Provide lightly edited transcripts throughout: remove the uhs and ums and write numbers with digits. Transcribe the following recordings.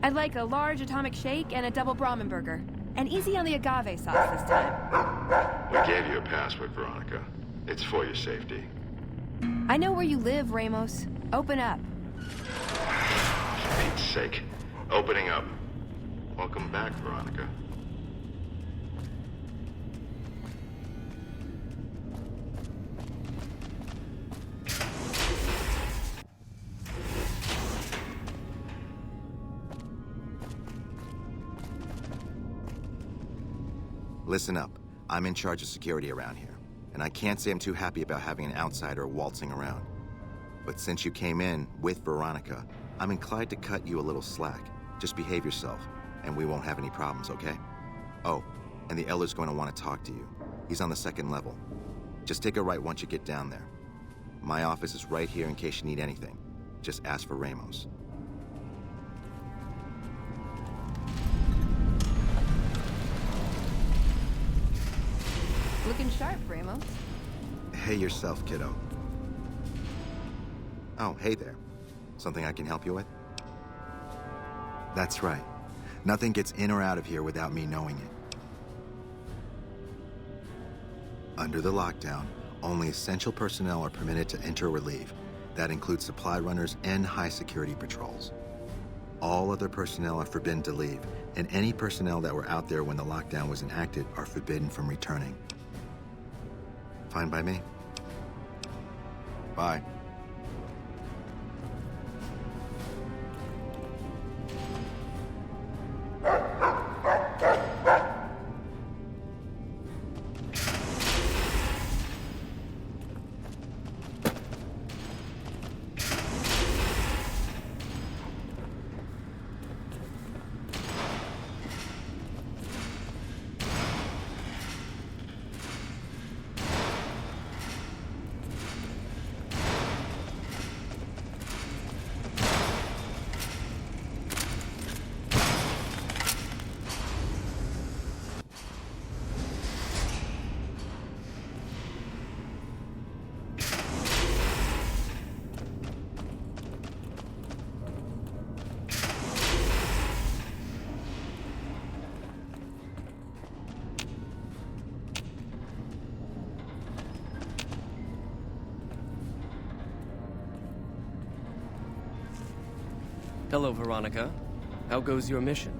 I'd like a large atomic shake and a double Brahmin burger. And easy on the agave sauce this time. We gave you a password, Veronica. It's for your safety. I know where you live, Ramos. Open up. For Pete's sake. Opening up. Welcome back, Veronica. Listen up. I'm in charge of security around here, and I can't say I'm too happy about having an outsider waltzing around. But since you came in with Veronica, I'm inclined to cut you a little slack. Just behave yourself, and we won't have any problems, okay? Oh, and the Elder's going to want to talk to you. He's on the 2nd level. Just take a right once you get down there. My office is right here in case you need anything. Just ask for Ramos. Looking sharp, Ramos. Hey yourself, kiddo. Oh, hey there. Something I can help you with? That's right. Nothing gets in or out of here without me knowing it. Under the lockdown, only essential personnel are permitted to enter or leave. That includes supply runners and high-security patrols. All other personnel are forbidden to leave, and any personnel that were out there when the lockdown was enacted are forbidden from returning. Fine by me. Bye. Hello, Veronica. How goes your mission?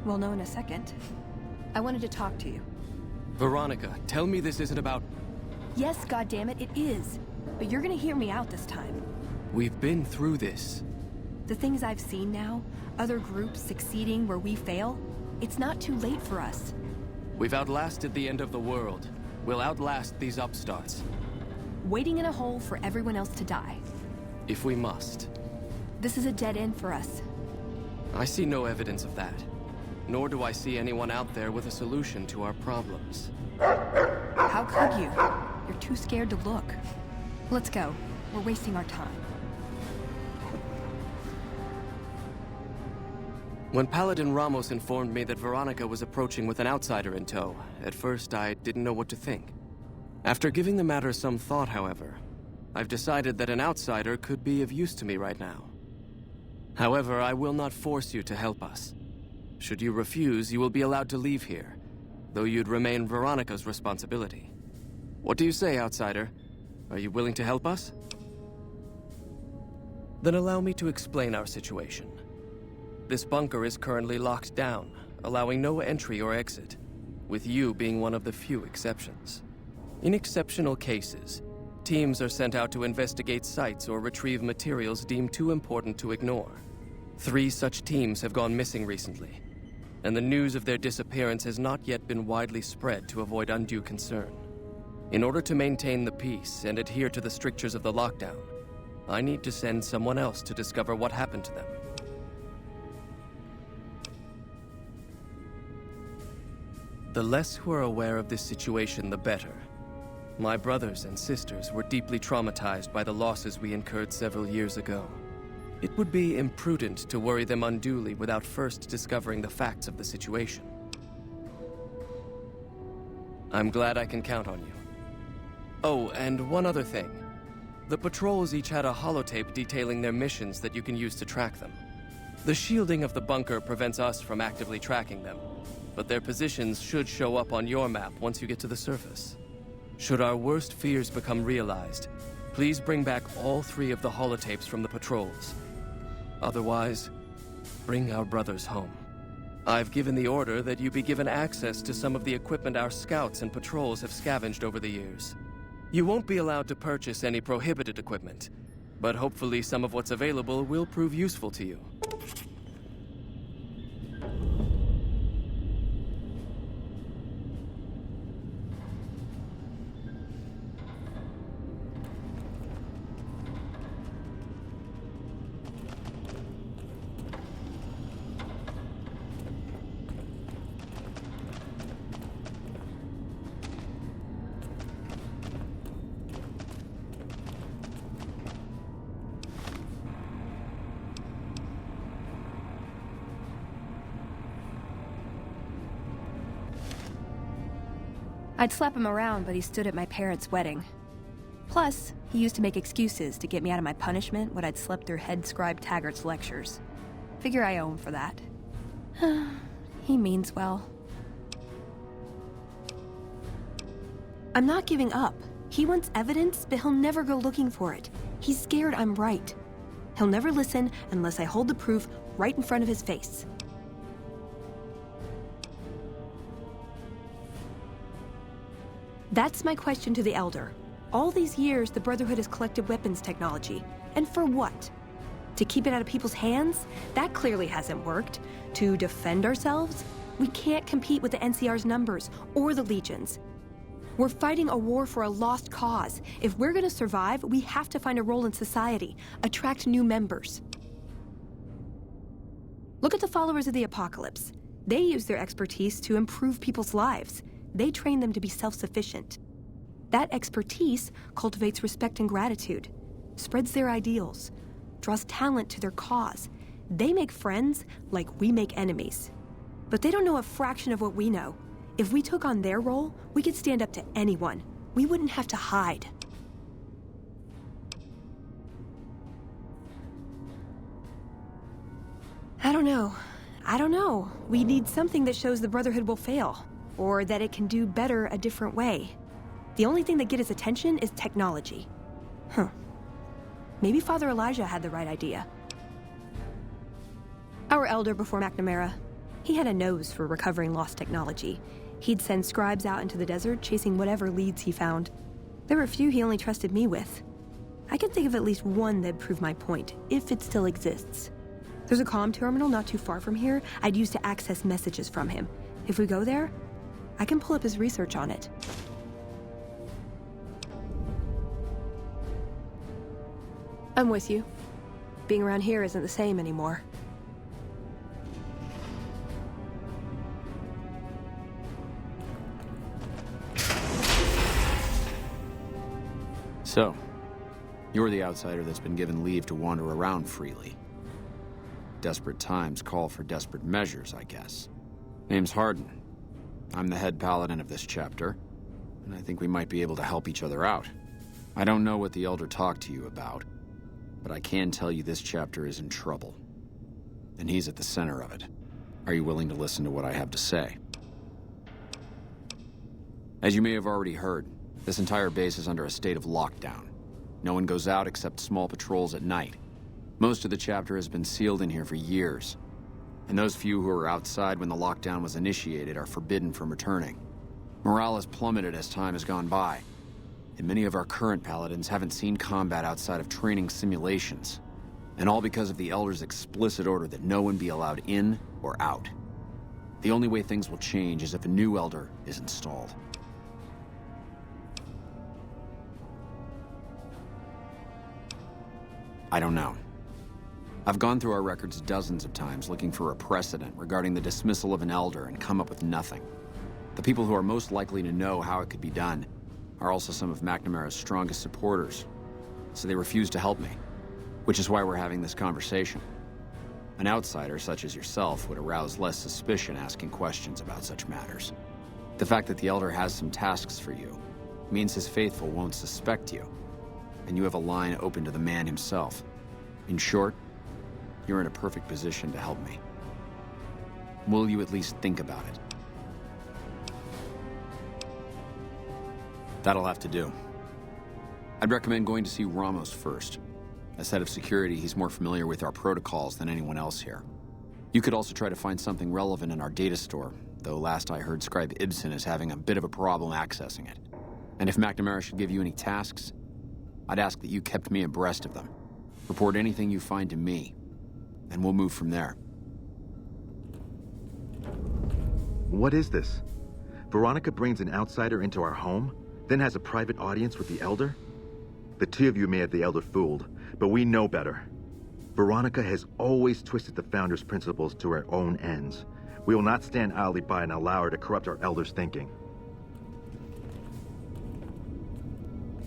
We'll know in a second. I wanted to talk to you. Veronica, tell me this isn't about... Yes, goddammit, it is. But you're gonna hear me out this time. We've been through this. The things I've seen now, other groups succeeding where we fail, it's not too late for us. We've outlasted the end of the world. We'll outlast these upstarts. Waiting in a hole for everyone else to die. If we must. This is a dead end for us. I see no evidence of that. Nor do I see anyone out there with a solution to our problems. How could you? You're too scared to look. Let's go. We're wasting our time. When Paladin Ramos informed me that Veronica was approaching with an outsider in tow, at first I didn't know what to think. After giving the matter some thought, however, I've decided that an outsider could be of use to me right now. However, I will not force you to help us. Should you refuse, you will be allowed to leave here, though you'd remain Veronica's responsibility. What do you say, outsider? Are you willing to help us? Then allow me to explain our situation. This bunker is currently locked down, allowing no entry or exit, with you being one of the few exceptions. In exceptional cases, teams are sent out to investigate sites or retrieve materials deemed too important to ignore. 3 such teams have gone missing recently, and the news of their disappearance has not yet been widely spread to avoid undue concern. In order to maintain the peace and adhere to the strictures of the lockdown, I need to send someone else to discover what happened to them. The less who are aware of this situation, the better. My brothers and sisters were deeply traumatized by the losses we incurred several years ago. It would be imprudent to worry them unduly without first discovering the facts of the situation. I'm glad I can count on you. Oh, and one other thing. The patrols each had a holotape detailing their missions that you can use to track them. The shielding of the bunker prevents us from actively tracking them, but their positions should show up on your map once you get to the surface. Should our worst fears become realized, please bring back all 3 of the holotapes from the patrols. Otherwise, bring our brothers home. I've given the order that you be given access to some of the equipment our scouts and patrols have scavenged over the years. You won't be allowed to purchase any prohibited equipment, but hopefully some of what's available will prove useful to you. I'd slap him around, but he stood at my parents' wedding. Plus, he used to make excuses to get me out of my punishment when I'd slept through Head Scribe Taggart's lectures. Figure I owe him for that. He means well. I'm not giving up. He wants evidence, but he'll never go looking for it. He's scared I'm right. He'll never listen unless I hold the proof right in front of his face. That's my question to the Elder. All these years, the Brotherhood has collected weapons technology. And for what? To keep it out of people's hands? That clearly hasn't worked. To defend ourselves? We can't compete with the NCR's numbers, or the Legions. We're fighting a war for a lost cause. If we're gonna survive, we have to find a role in society, attract new members. Look at the followers of the Apocalypse. They use their expertise to improve people's lives. They train them to be self-sufficient. That expertise cultivates respect and gratitude, spreads their ideals, draws talent to their cause. They make friends like we make enemies. But they don't know a fraction of what we know. If we took on their role, we could stand up to anyone. We wouldn't have to hide. I don't know. We need something that shows the Brotherhood will fail. Or that it can do better a different way. The only thing that gets his attention is technology. Maybe Father Elijah had the right idea. Our elder before McNamara, he had a nose for recovering lost technology. He'd send scribes out into the desert chasing whatever leads he found. There were a few he only trusted me with. I can think of at least one that'd prove my point, if it still exists. There's a comm terminal not too far from here I'd use to access messages from him. If we go there, I can pull up his research on it. I'm with you. Being around here isn't the same anymore. So, you're the outsider that's been given leave to wander around freely. Desperate times call for desperate measures, I guess. Name's Hardin. I'm the head paladin of this chapter, and I think we might be able to help each other out. I don't know what the Elder talked to you about, but I can tell you this chapter is in trouble. And he's at the center of it. Are you willing to listen to what I have to say? As you may have already heard, this entire base is under a state of lockdown. No one goes out except small patrols at night. Most of the chapter has been sealed in here for years. And those few who were outside when the lockdown was initiated are forbidden from returning. Morale has plummeted as time has gone by, and many of our current paladins haven't seen combat outside of training simulations. And all because of the Elder's explicit order that no one be allowed in or out. The only way things will change is if a new Elder is installed. I don't know. I've gone through our records dozens of times looking for a precedent regarding the dismissal of an Elder and come up with nothing. The people who are most likely to know how it could be done are also some of McNamara's strongest supporters, so they refuse to help me, which is why we're having this conversation. An outsider such as yourself would arouse less suspicion asking questions about such matters. The fact that the Elder has some tasks for you means his faithful won't suspect you, and you have a line open to the man himself. In short, you're in a perfect position to help me. Will you at least think about it? That'll have to do. I'd recommend going to see Ramos first. As head of security, he's more familiar with our protocols than anyone else here. You could also try to find something relevant in our data store, though last I heard Scribe Ibsen is having a bit of a problem accessing it. And if McNamara should give you any tasks, I'd ask that you kept me abreast of them. Report anything you find to me, and we'll move from there. What is this? Veronica brings an outsider into our home, then has a private audience with the Elder? The two of you may have the Elder fooled, but we know better. Veronica has always twisted the Founder's principles to her own ends. We will not stand idly by and allow her to corrupt our Elder's thinking.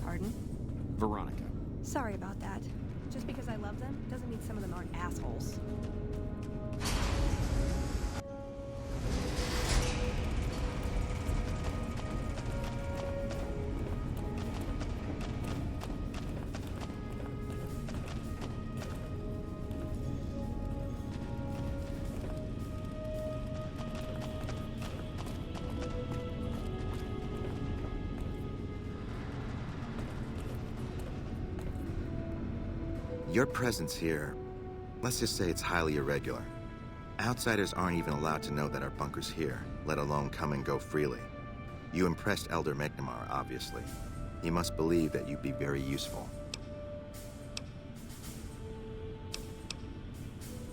Pardon? Veronica. Sorry about that. Just because I love them doesn't mean some of them aren't assholes. Your presence here, let's just say it's highly irregular. Outsiders aren't even allowed to know that our bunker's here, let alone come and go freely. You impressed Elder McNamara, obviously. He must believe that you'd be very useful.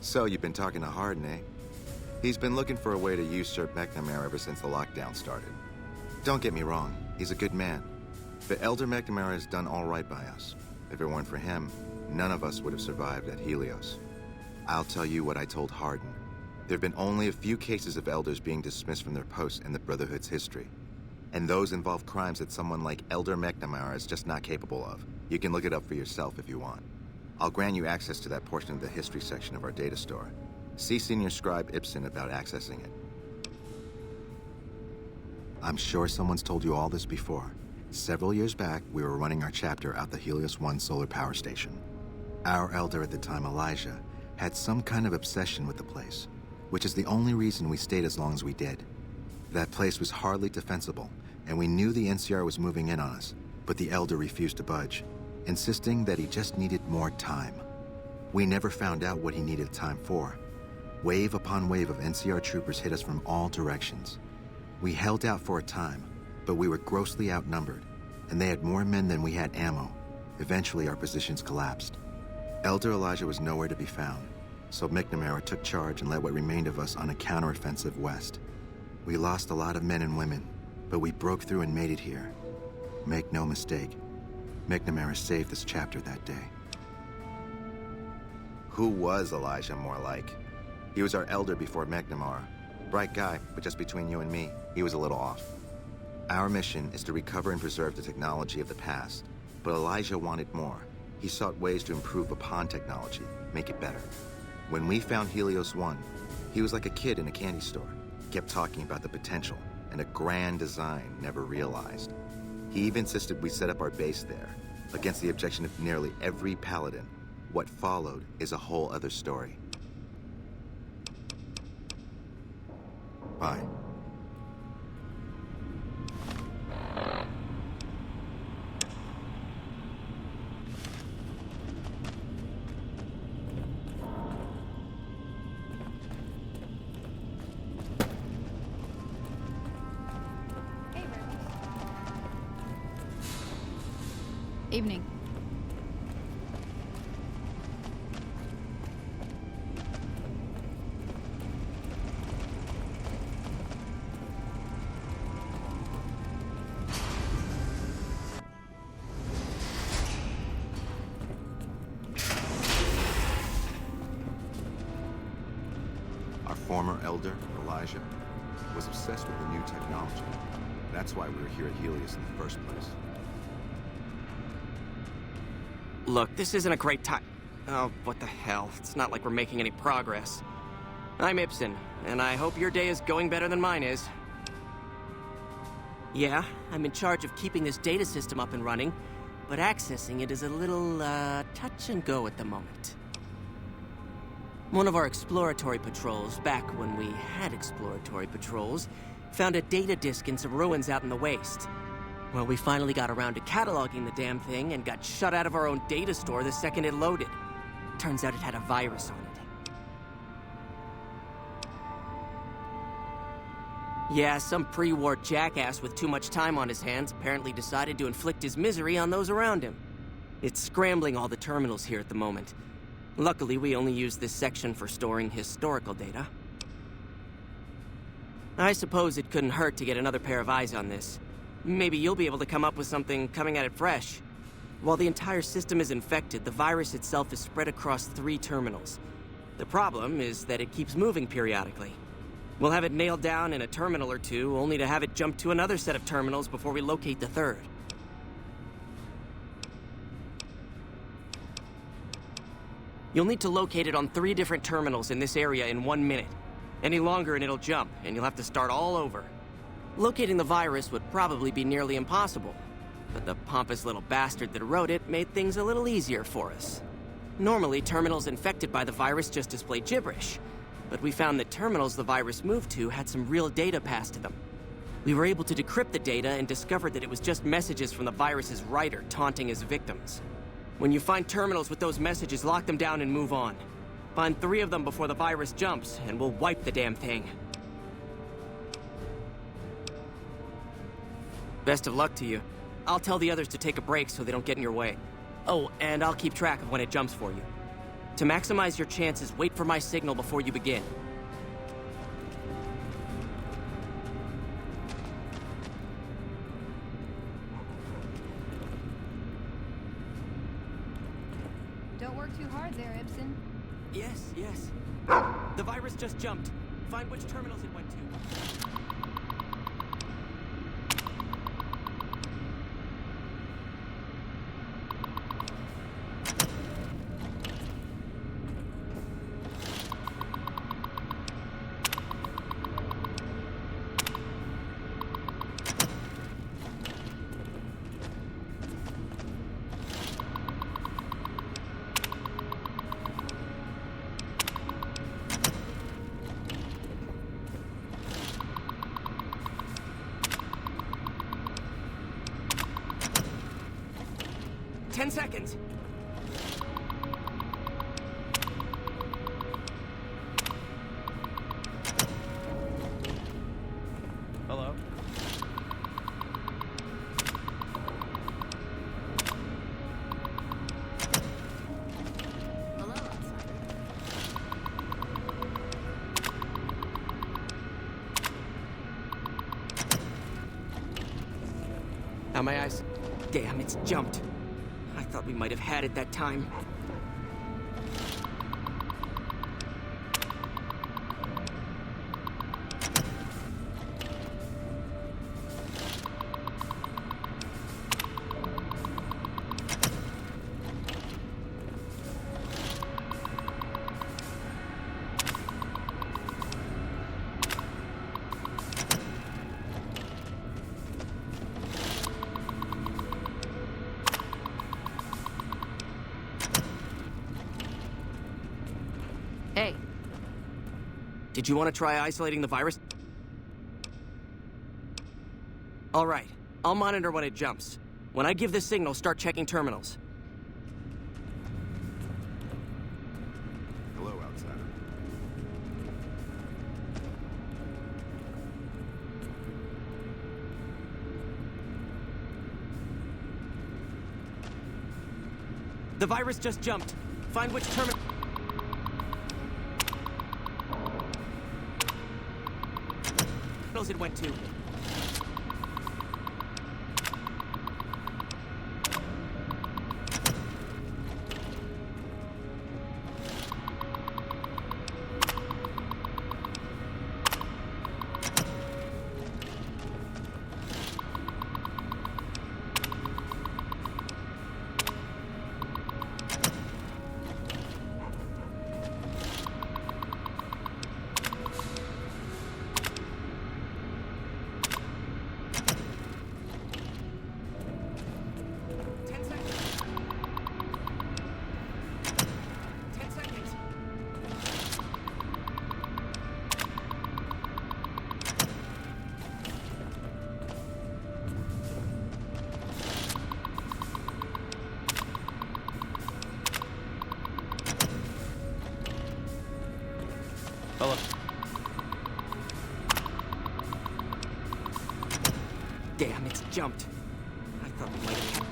So you've been talking to Hardin, eh? He's been looking for a way to usurp McNamara ever since the lockdown started. Don't get me wrong, he's a good man. But Elder McNamara has done all right by us. If it weren't for him, none of us would have survived at Helios. I'll tell you what I told Hardin. There have been only a few cases of elders being dismissed from their posts in the Brotherhood's history. And those involve crimes that someone like Elder McNamara is just not capable of. You can look it up for yourself if you want. I'll grant you access to that portion of the history section of our data store. See Senior Scribe Ibsen about accessing it. I'm sure someone's told you all this before. Several years back, we were running our chapter out the Helios 1 solar power station. Our elder at the time, Elijah, had some kind of obsession with the place, which is the only reason we stayed as long as we did. That place was hardly defensible, and we knew the NCR was moving in on us, but the elder refused to budge, insisting that he just needed more time. We never found out what he needed time for. Wave upon wave of NCR troopers hit us from all directions. We held out for a time, but we were grossly outnumbered, and they had more men than we had ammo. Eventually, our positions collapsed. Elder Elijah was nowhere to be found, so McNamara took charge and led what remained of us on a counteroffensive west. We lost a lot of men and women, but we broke through and made it here. Make no mistake, McNamara saved this chapter that day. Who was Elijah more like? He was our elder before McNamara. Bright guy, but just between you and me, he was a little off. Our mission is to recover and preserve the technology of the past, but Elijah wanted more. He sought ways to improve upon technology, make it better. When we found Helios 1, he was like a kid in a candy store. Kept talking about the potential and a grand design never realized. He even insisted we set up our base there, against the objection of nearly every paladin. What followed is a whole other story. Bye. Evening. Our former elder, Elijah, was obsessed with the new technology. That's why we were here at Helios in the first place. Look, this isn't a great time. Oh, what the hell. It's not like we're making any progress. I'm Ibsen, and I hope your day is going better than mine is. Yeah, I'm in charge of keeping this data system up and running, but accessing it is a little, touch and go at the moment. One of our exploratory patrols, back when we had exploratory patrols, found a data disk in some ruins out in the waste. Well, we finally got around to cataloging the damn thing and got shut out of our own data store the second it loaded. Turns out it had a virus on it. Yeah, some pre-war jackass with too much time on his hands apparently decided to inflict his misery on those around him. It's scrambling all the terminals here at the moment. Luckily, we only use this section for storing historical data. I suppose it couldn't hurt to get another pair of eyes on this. Maybe you'll be able to come up with something coming at it fresh. While the entire system is infected, the virus itself is spread across 3 terminals. The problem is that it keeps moving periodically. We'll have it nailed down in a terminal or 2, only to have it jump to another set of terminals before we locate the 3rd. You'll need to locate it on 3 different terminals in this area in 1 minute. Any longer and it'll jump, and you'll have to start all over. Locating the virus would probably be nearly impossible, but the pompous little bastard that wrote it made things a little easier for us. Normally, terminals infected by the virus just display gibberish, but we found that terminals the virus moved to had some real data passed to them. We were able to decrypt the data and discovered that it was just messages from the virus's writer taunting his victims. When you find terminals with those messages, lock them down and move on. Find 3 of them before the virus jumps, and we'll wipe the damn thing. Best of luck to you. I'll tell the others to take a break so they don't get in your way. Oh, and I'll keep track of when it jumps for you. To maximize your chances, wait for my signal before you begin. Don't work too hard there, Ibsen. Yes, yes. The virus just jumped. Find which terminals it went to. Ten seconds. Hello? Hello, outsider. How my eyes... Damn, it's jumped. I thought we might have had it that time. Hey, Did you want to try isolating the virus? All right. I'll monitor when it jumps. When I give the signal, start checking terminals. Hello, outsider. The virus just jumped. Find which terminal... it went to. Hello. Damn, it's jumped. I thought we might have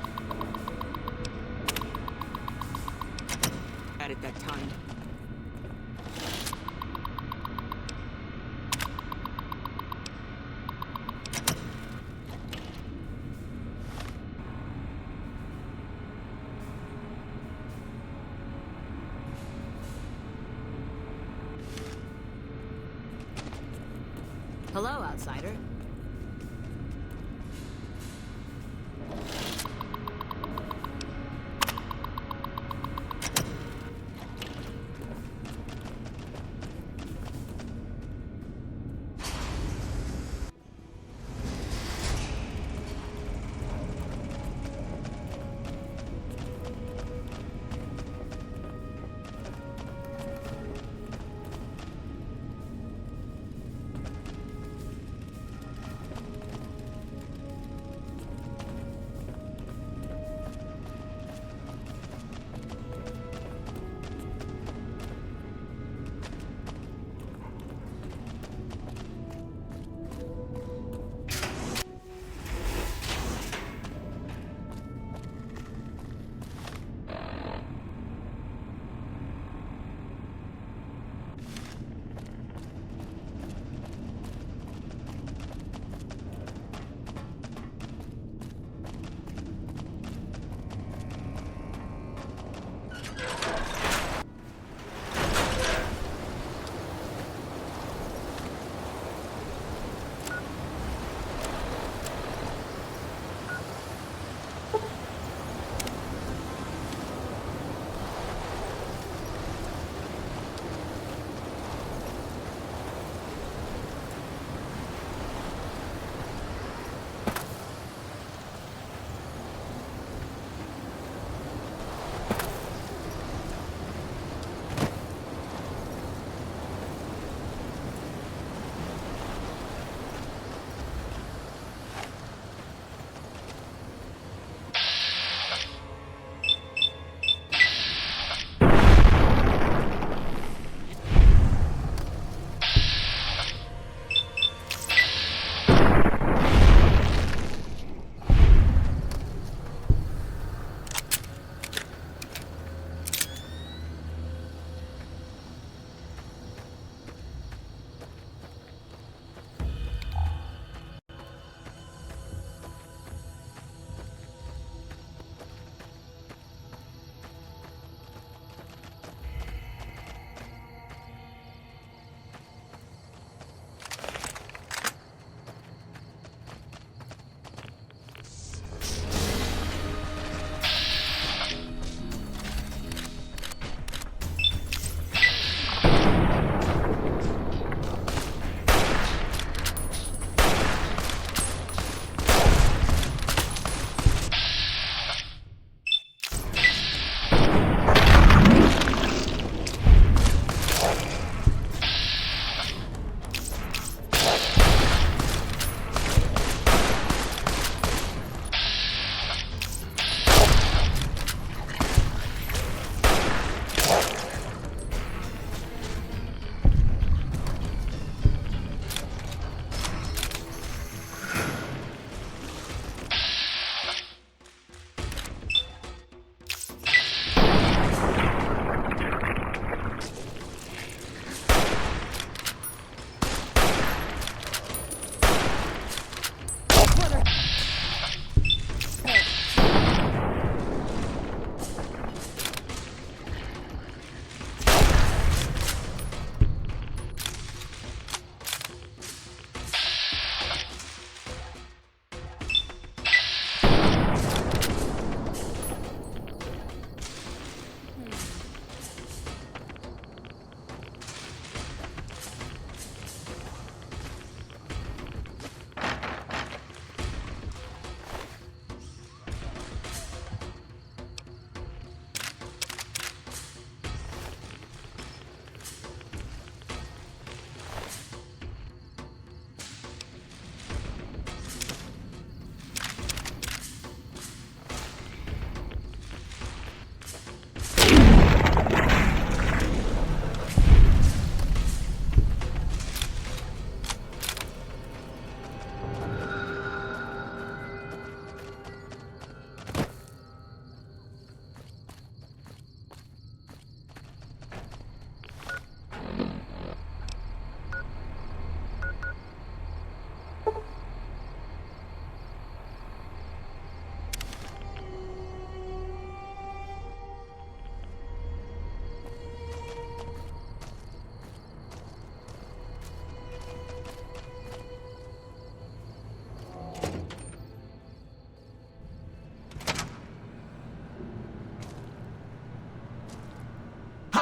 had it that time. Hello, outsider.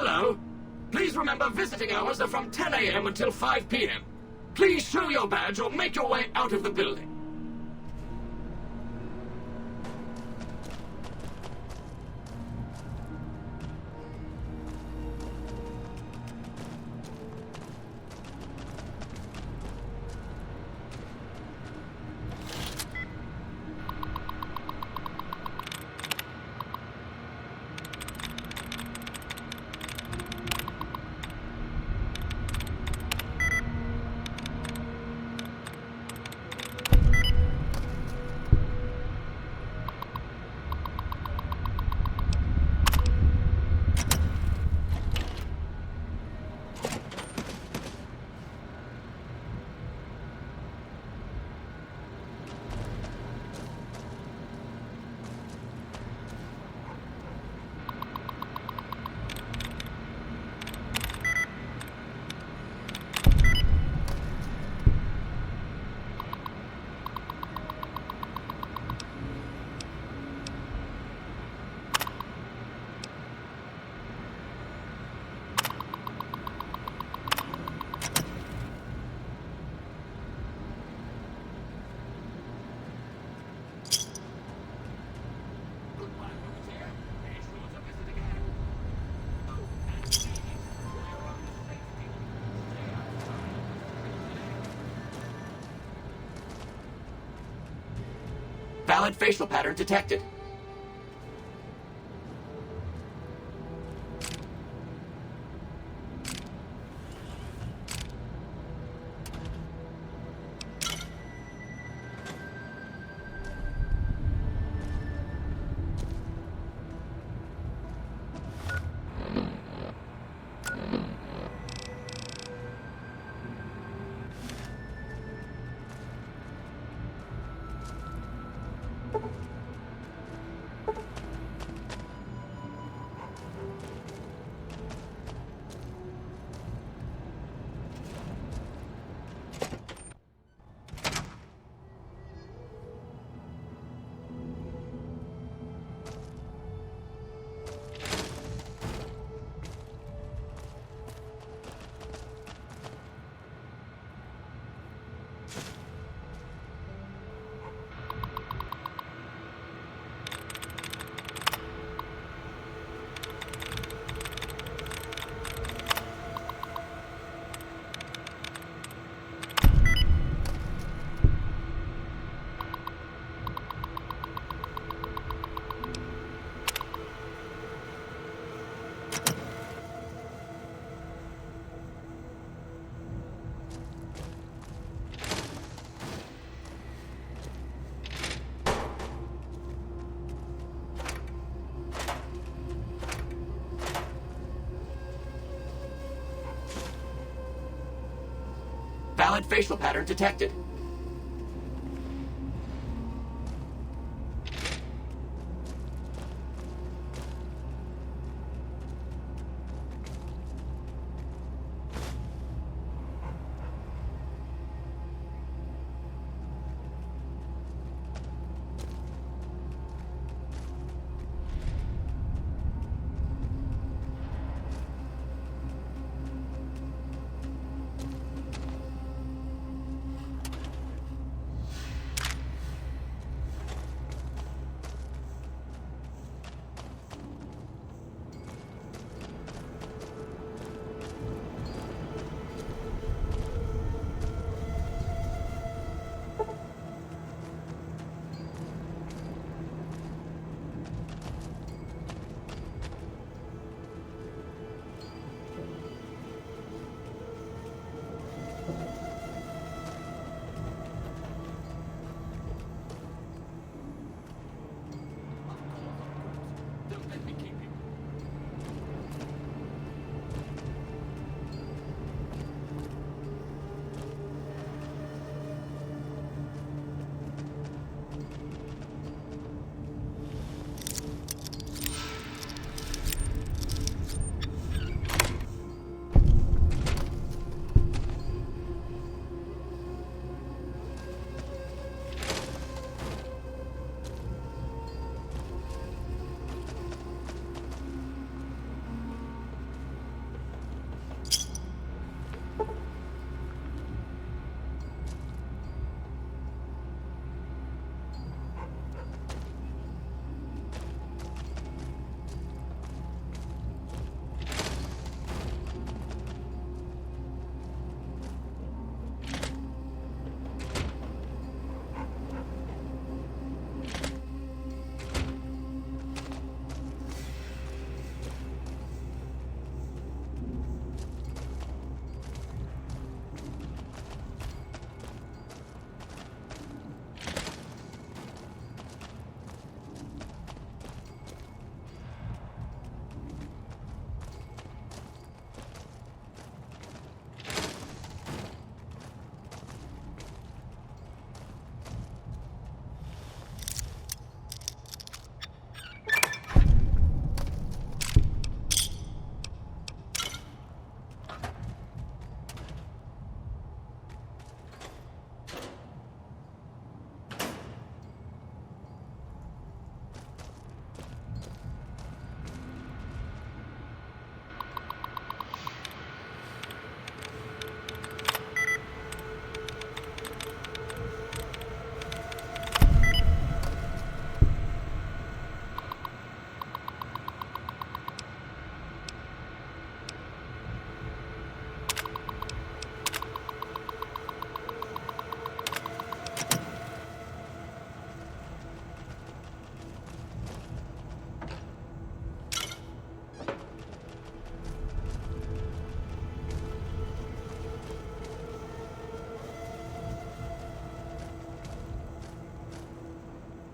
Hello. Please remember visiting hours are from 10 a.m. until 5 p.m. Please show your badge or make your way out of the building. Valid facial pattern detected. Valid facial pattern detected.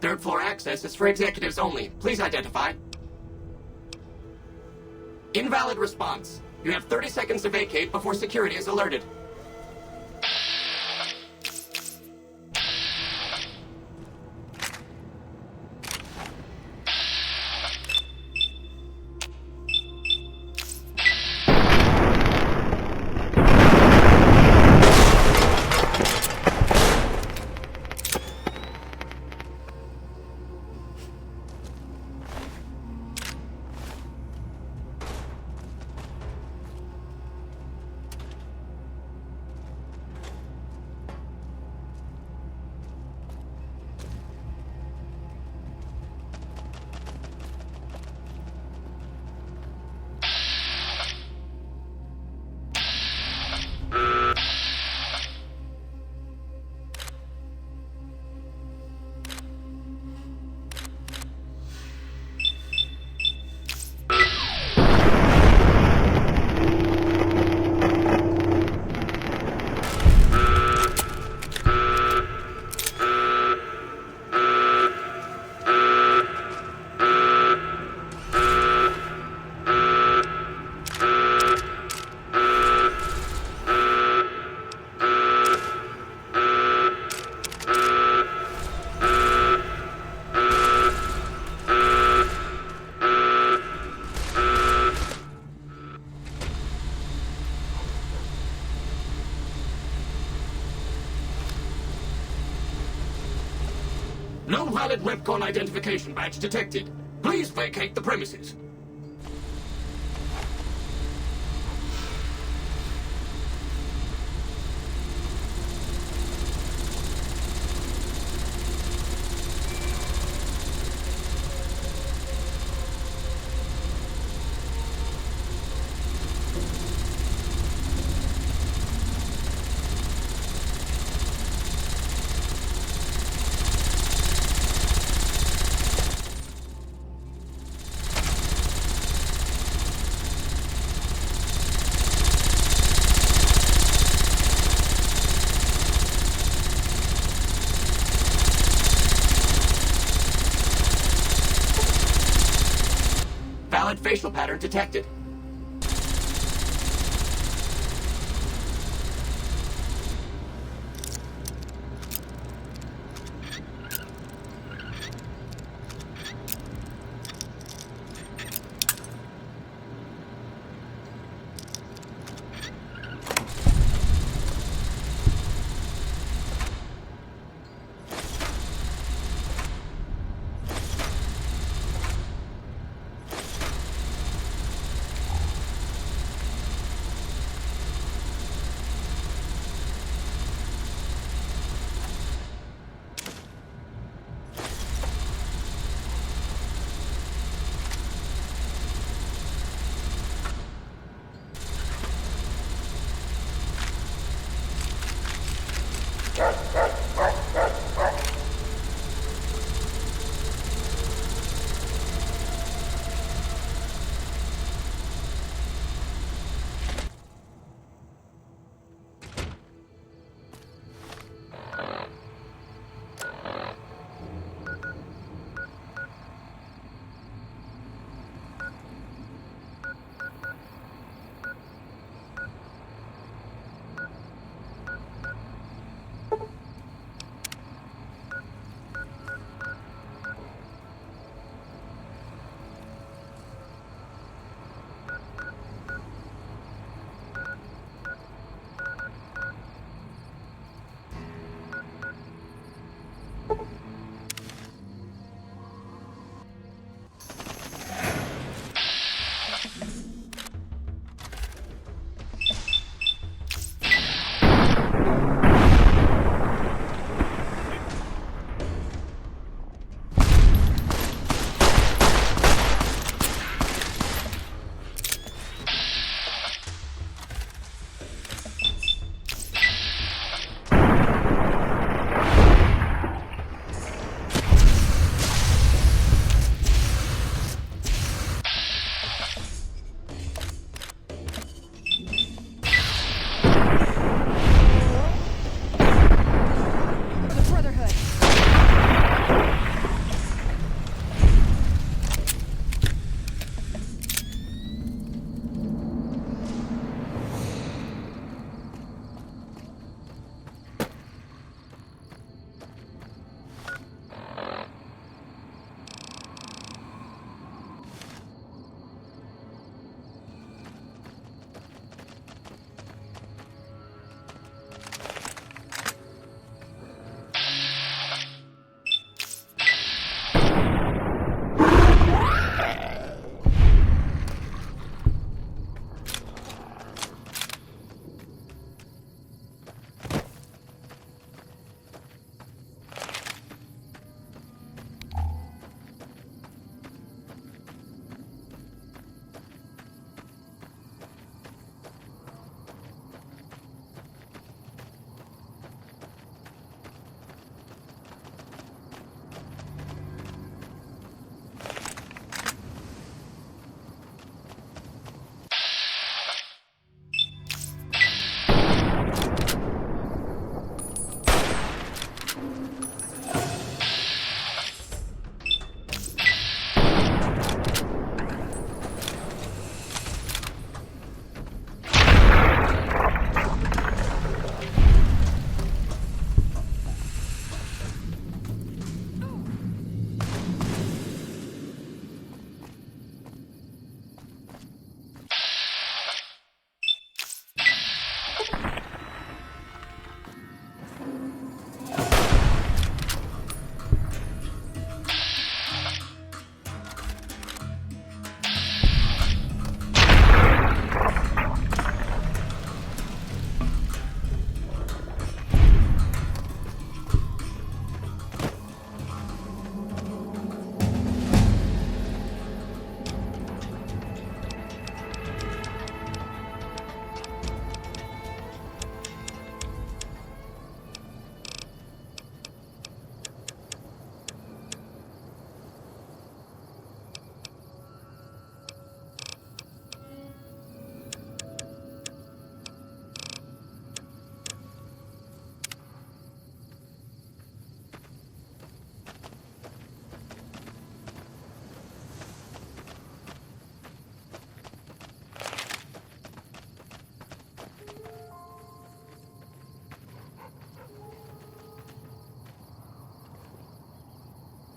Third floor access is for executives only. Please identify. Invalid response. You have 30 seconds to vacate before security is alerted. No valid Repcon identification badge detected. Please vacate the premises. Valid facial pattern detected.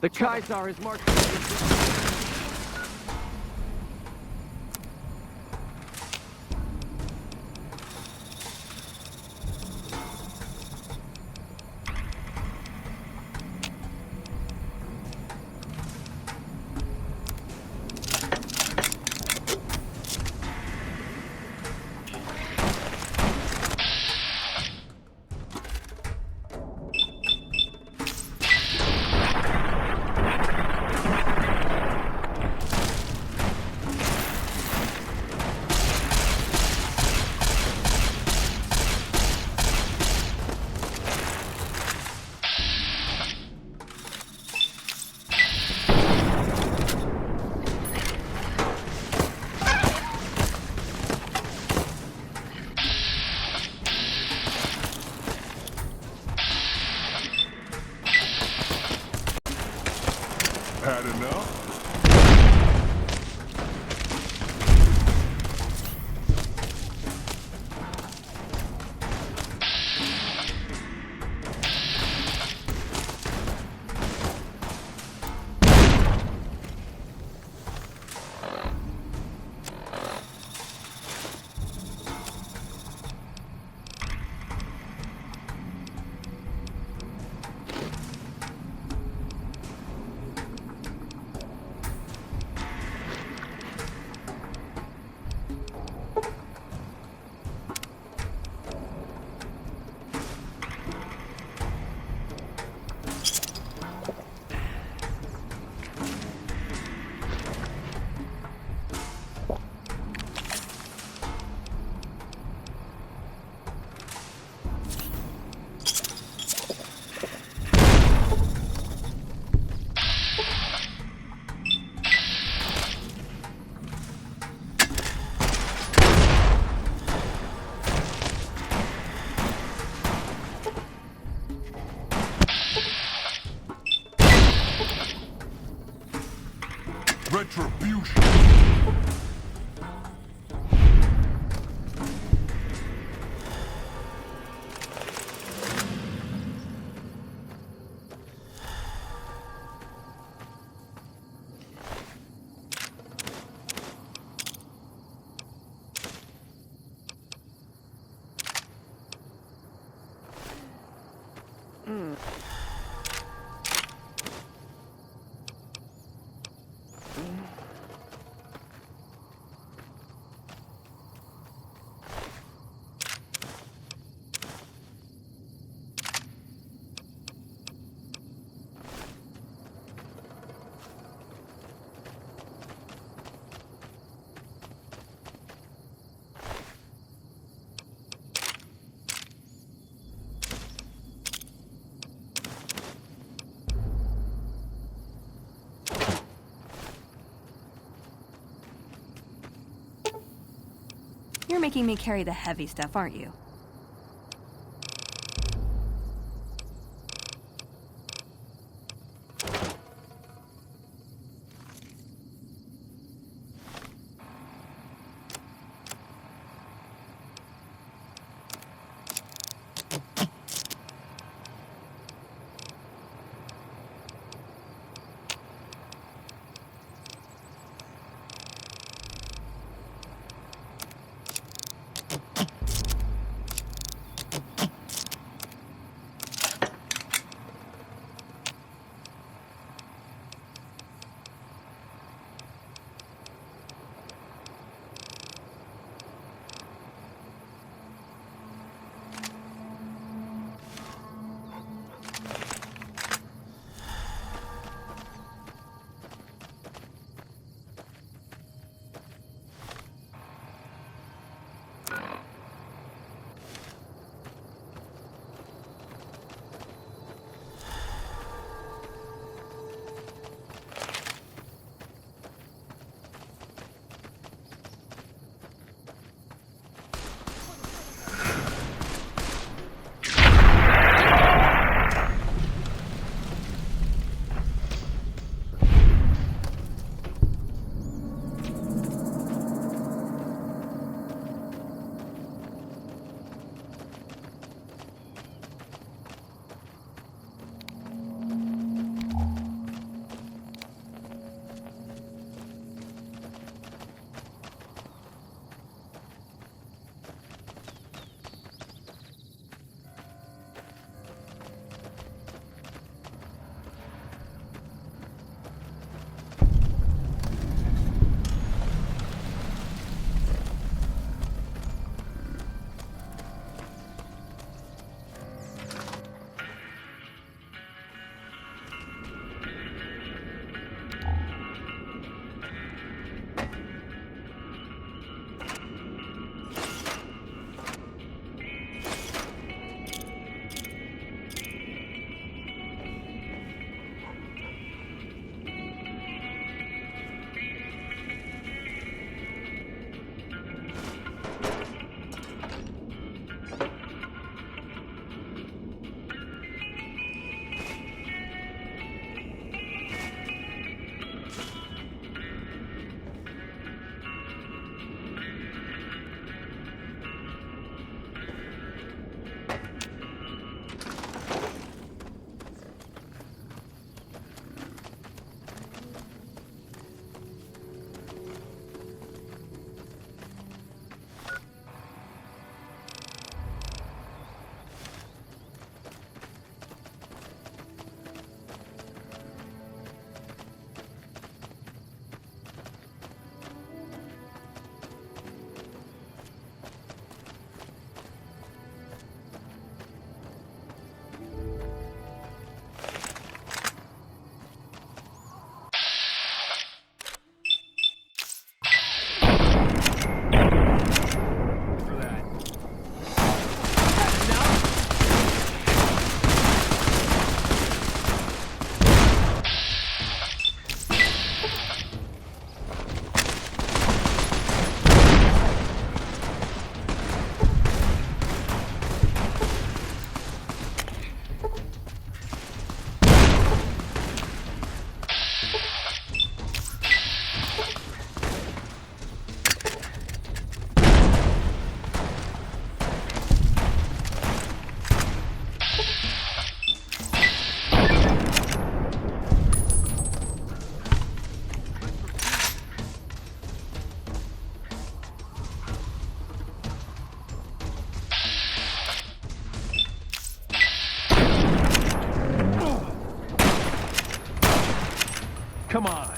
The Kaiser is marching. Had enough? Retribution. You're making me carry the heavy stuff, aren't you? Come on.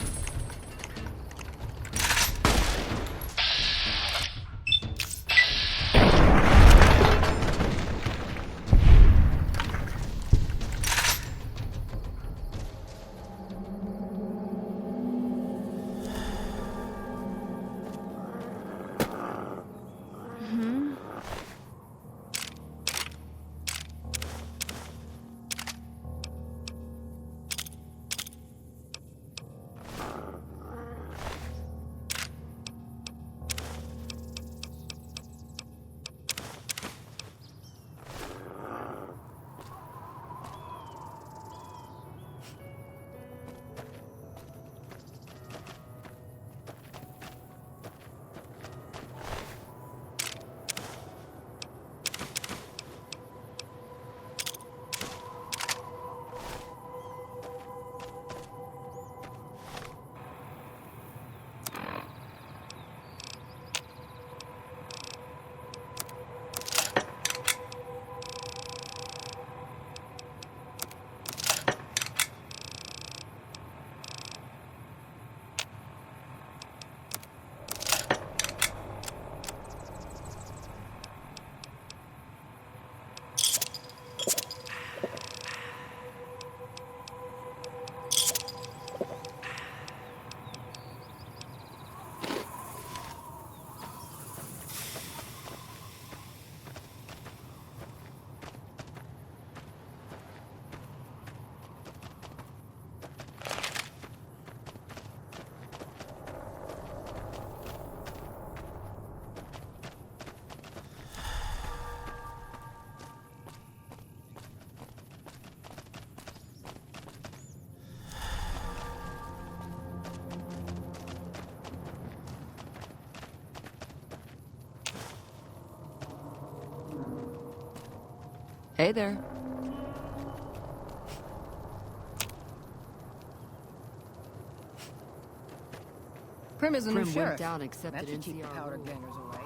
Hey there. Prim is a new sheriff. Went down, accepted that should keep the powdered bangers away.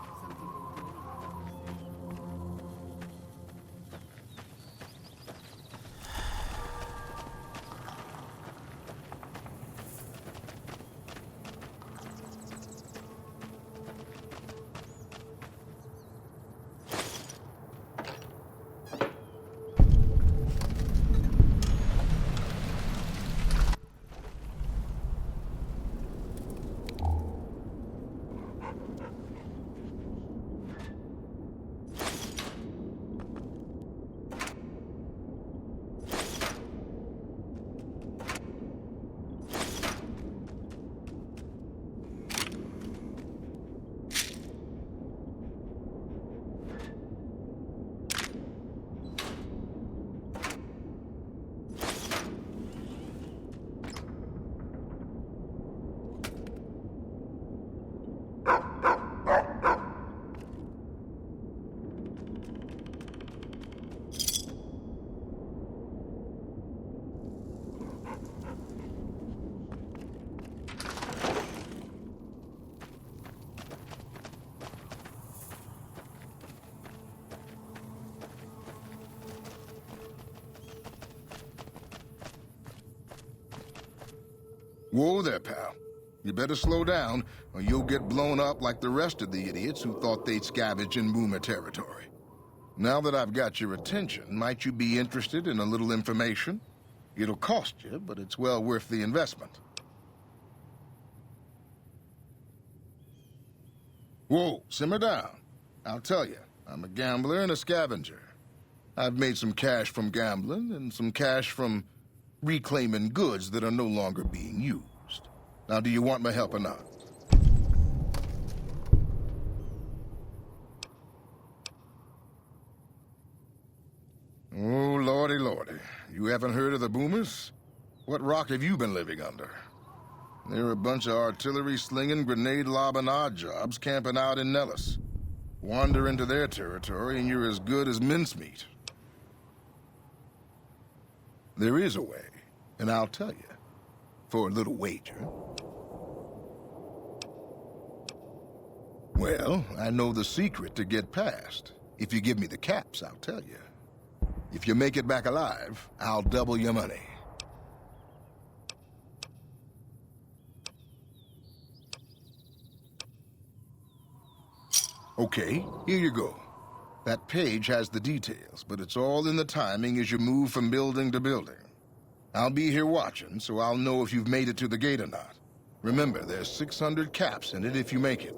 Whoa there, pal. You better slow down, or you'll get blown up like the rest of the idiots who thought they'd scavenge in Boomer territory. Now that I've got your attention, might you be interested in a little information? It'll cost you, but it's well worth the investment. Whoa, simmer down. I'll tell you, I'm a gambler and a scavenger. I've made some cash from gambling and some cash from reclaiming goods that are no longer being used. Now, do you want my help or not? Oh, lordy, lordy. You haven't heard of the Boomers? What rock have you been living under? They're a bunch of artillery-slinging, grenade-lobbing odd jobs camping out in Nellis. Wander into their territory and you're as good as mincemeat. There is a way, and I'll tell you, for a little wager. Well, I know the secret to get past. If you give me the caps, I'll tell you. If you make it back alive, I'll double your money. Okay, here you go. That page has the details, but it's all in the timing as you move from building to building. I'll be here watching, so I'll know if you've made it to the gate or not. Remember, there's 600 caps in it if you make it.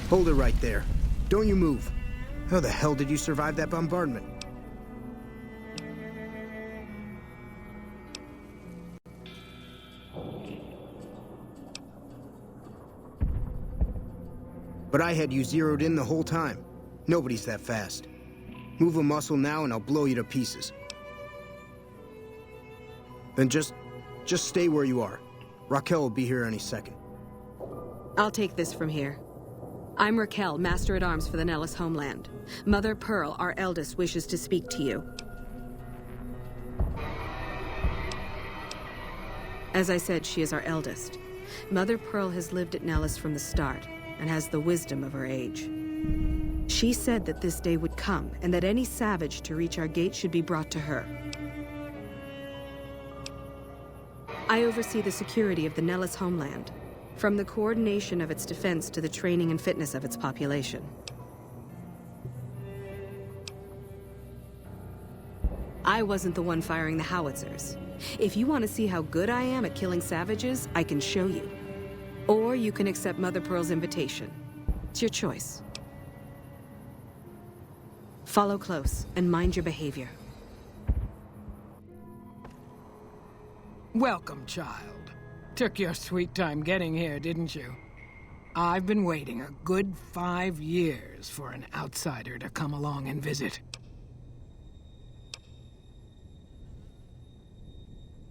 Hold it right there. Don't you move. How the hell did you survive that bombardment? But I had you zeroed in the whole time. Nobody's that fast. Move a muscle now and I'll blow you to pieces. Then just stay where you are. Raquel will be here any second. I'll take this from here. I'm Raquel, Master-at-Arms for the Nellis homeland. Mother Pearl, our eldest, wishes to speak to you. As I said, she is our eldest. Mother Pearl has lived at Nellis from the start, and has the wisdom of her age. She said that this day would come, and that any savage to reach our gate should be brought to her. I oversee the security of the Nellis homeland, from the coordination of its defense to the training and fitness of its population. I wasn't the one firing the howitzers. If you want to see how good I am at killing savages, I can show you. Or you can accept Mother Pearl's invitation. It's your choice. Follow close and mind your behavior. Welcome, child. Took your sweet time getting here, didn't you? I've been waiting a good 5 years for an outsider to come along and visit.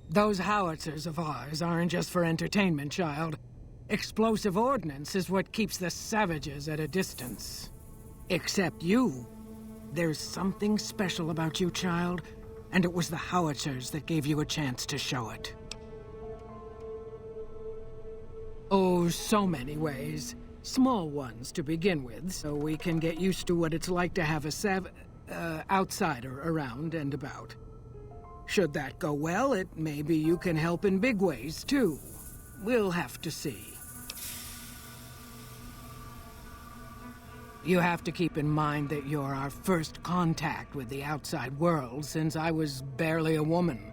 Those howitzers of ours aren't just for entertainment, child. Explosive ordnance is what keeps the savages at a distance. Except you. There's something special about you, child, and it was the howitzers that gave you a chance to show it. Oh, so many ways. Small ones to begin with, so we can get used to what it's like to have a outsider around and about. Should that go well, maybe you can help in big ways, too. We'll have to see. You have to keep in mind that you're our first contact with the outside world since I was barely a woman.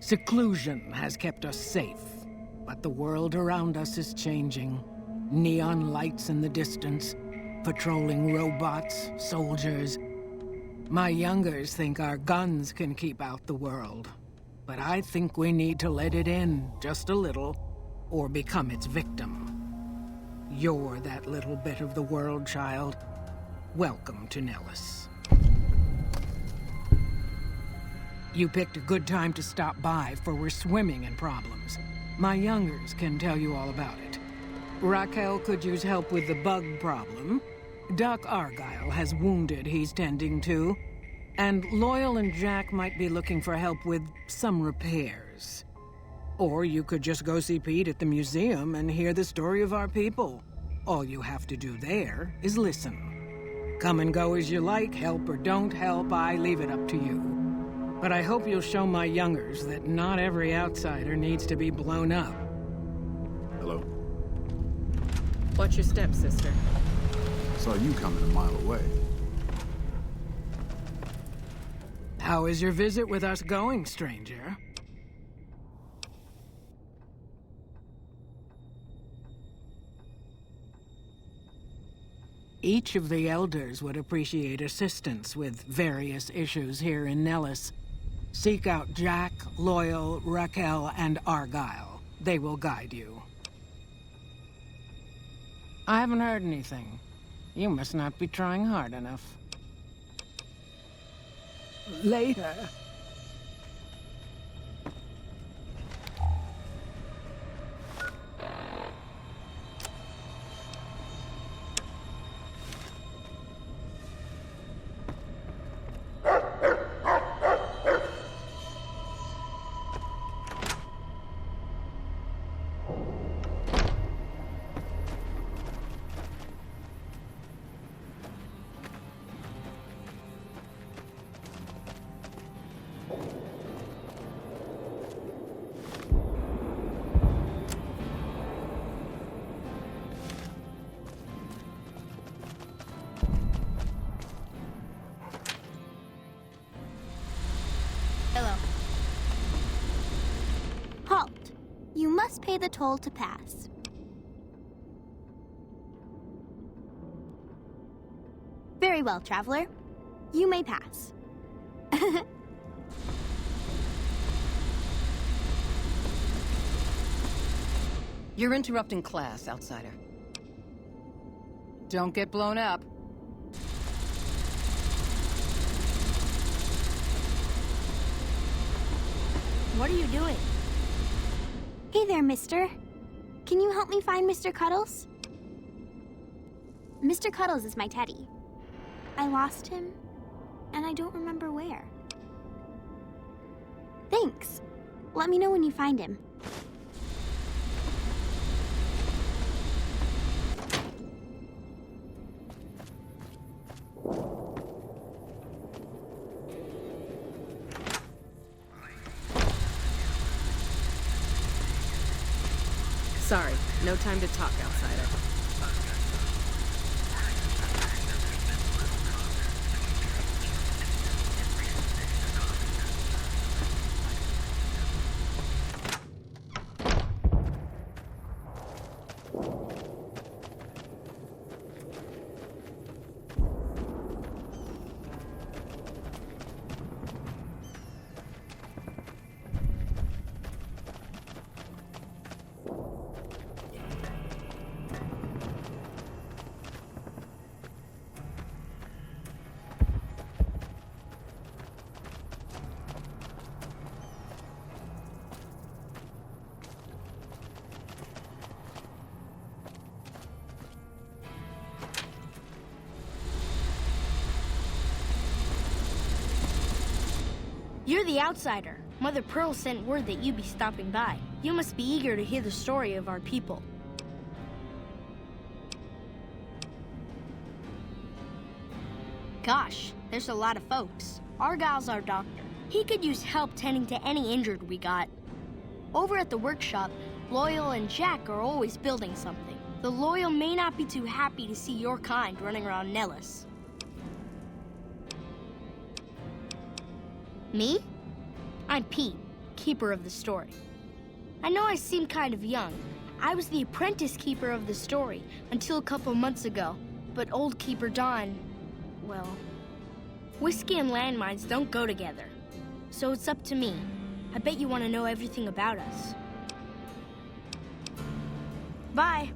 Seclusion has kept us safe, but the world around us is changing. Neon lights in the distance, patrolling robots, soldiers. My youngers think our guns can keep out the world, but I think we need to let it in just a little, or become its victim. You're that little bit of the world, child. Welcome to Nellis. You picked a good time to stop by, for we're swimming in problems. My youngers can tell you all about it. Raquel could use help with the bug problem. Doc Argyle has wounded he's tending to. And Loyal and Jack might be looking for help with some repairs. Or you could just go see Pete at the museum and hear the story of our people. All you have to do there is listen. Come and go as you like, help or don't help, I leave it up to you. But I hope you'll show my youngers that not every outsider needs to be blown up. Hello? Watch your step, sister. Saw you coming a mile away. How is your visit with us going, stranger? Each of the elders would appreciate assistance with various issues here in Nellis. Seek out Jack, Loyal, Raquel, and Argyle. They will guide you. I haven't heard anything. You must not be trying hard enough. Later. Hello. Halt. You must pay the toll to pass. Very well, traveler. You may pass. You're interrupting class, outsider. Don't get blown up. What are you doing? Hey there, mister. Can you help me find Mr. Cuddles? Mr. Cuddles is my teddy. I lost him, and I don't remember where. Thanks. Let me know when you find him. Sorry, no time to talk, outsider. You're the outsider. Mother Pearl sent word that you'd be stopping by. You must be eager to hear the story of our people. Gosh, there's a lot of folks. Argyle's our doctor. He could use help tending to any injured we got. Over at the workshop, Loyal and Jack are always building something. The loyal may not be too happy to see your kind running around Nellis. Me? I'm Pete, keeper of the story. I know I seem kind of young. I was the apprentice keeper of the story until a couple months ago, but old Keeper Don, well, whiskey and landmines don't go together. So it's up to me. I bet you want to know everything about us. Bye.